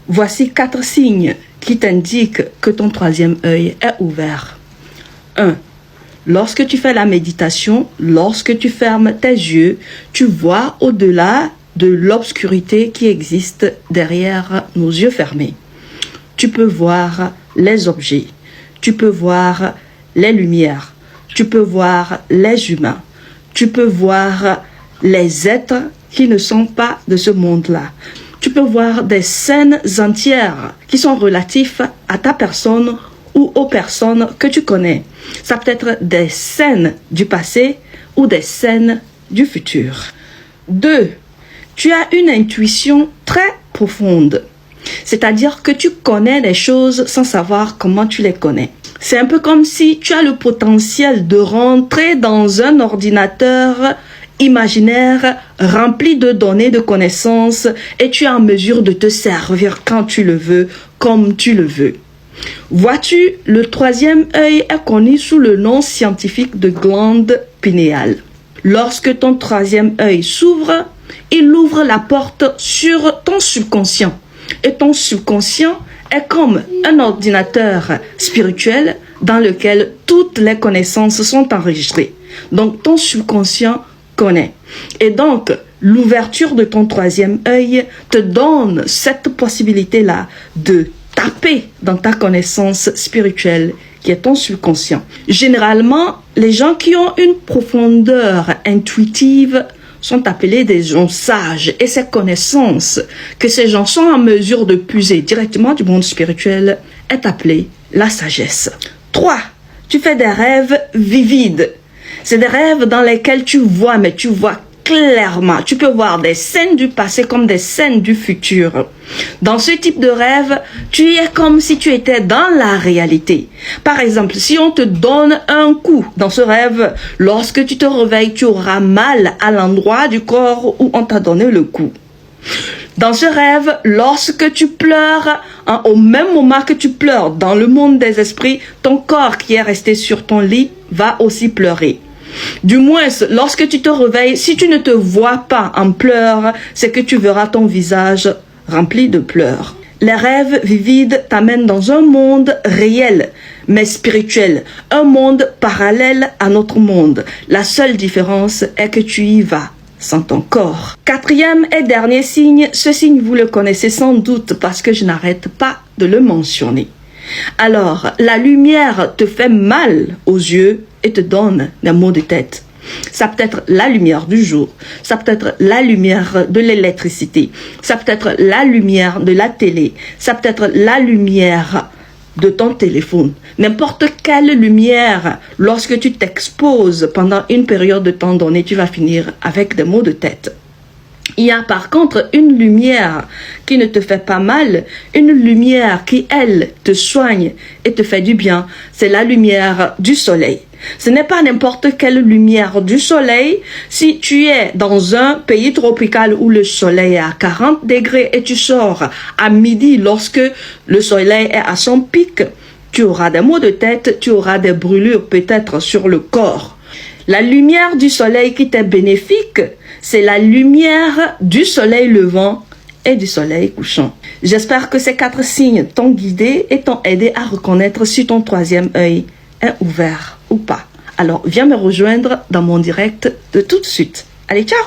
Voici 4 signes qui t'indiquent que ton troisième œil est ouvert. 1. Lorsque tu fais la méditation, lorsque tu fermes tes yeux, tu vois au-delà de l'obscurité qui existe derrière nos yeux fermés. Tu peux voir les objets, tu peux voir les lumières, tu peux voir les humains, tu peux voir les êtres qui ne sont pas de ce monde-là. Tu peux voir des scènes entières qui sont relatives à ta personne ou aux personnes que tu connais. Ça peut être des scènes du passé ou des scènes du futur. 2. Tu as une intuition très profonde. C'est-à-dire que tu connais les choses sans savoir comment tu les connais. C'est un peu comme si tu as le potentiel de rentrer dans un ordinateur imaginaire rempli de données, de connaissances, et tu es en mesure de te servir quand tu le veux, comme tu le veux. Vois-tu, le troisième œil est connu sous le nom scientifique de glande pinéale. Lorsque ton troisième œil s'ouvre, il ouvre la porte sur ton subconscient. Et ton subconscient est comme un ordinateur spirituel dans lequel toutes les connaissances sont enregistrées. Donc ton subconscient connaît. Et donc, l'ouverture de ton troisième œil te donne cette possibilité-là de taper dans ta connaissance spirituelle qui est ton subconscient. Généralement, les gens qui ont une profondeur intuitive sont appelés des gens sages, et ces connaissances que ces gens sont en mesure de puiser directement du monde spirituel est appelée la sagesse. 3. Tu fais des rêves vivides. C'est des rêves dans lesquels tu vois, mais tu vois clairement. Tu peux voir des scènes du passé comme des scènes du futur. Dans ce type de rêve, tu es comme si tu étais dans la réalité. Par exemple, si on te donne un coup dans ce rêve, lorsque tu te réveilles, tu auras mal à l'endroit du corps où on t'a donné le coup. Dans ce rêve, lorsque tu pleures, au même moment que tu pleures dans le monde des esprits, ton corps qui est resté sur ton lit va aussi pleurer. Du moins, lorsque tu te réveilles, si tu ne te vois pas en pleurs, c'est que tu verras ton visage rempli de pleurs. Les rêves vivides t'amènent dans un monde réel, mais spirituel, un monde parallèle à notre monde. La seule différence est que tu y vas sans ton corps. 4e et dernier signe, ce signe vous le connaissez sans doute parce que je n'arrête pas de le mentionner. Alors, la lumière te fait mal aux yeux et te donne des maux de tête. Ça peut être la lumière du jour, ça peut être la lumière de l'électricité, ça peut être la lumière de la télé, ça peut être la lumière de ton téléphone. N'importe quelle lumière, lorsque tu t'exposes pendant une période de temps donnée, tu vas finir avec des maux de tête. Il y a par contre une lumière qui ne te fait pas mal, une lumière qui, elle, te soigne et te fait du bien. C'est la lumière du soleil. Ce n'est pas n'importe quelle lumière du soleil. Si tu es dans un pays tropical où le soleil est à 40 degrés et tu sors à midi lorsque le soleil est à son pic, tu auras des maux de tête, tu auras des brûlures peut-être sur le corps. La lumière du soleil qui t'est bénéfique, c'est la lumière du soleil levant et du soleil couchant. J'espère que ces 4 signes t'ont guidé et t'ont aidé à reconnaître si ton troisième œil est ouvert ou pas. Alors, viens me rejoindre dans mon direct de tout de suite. Allez, ciao!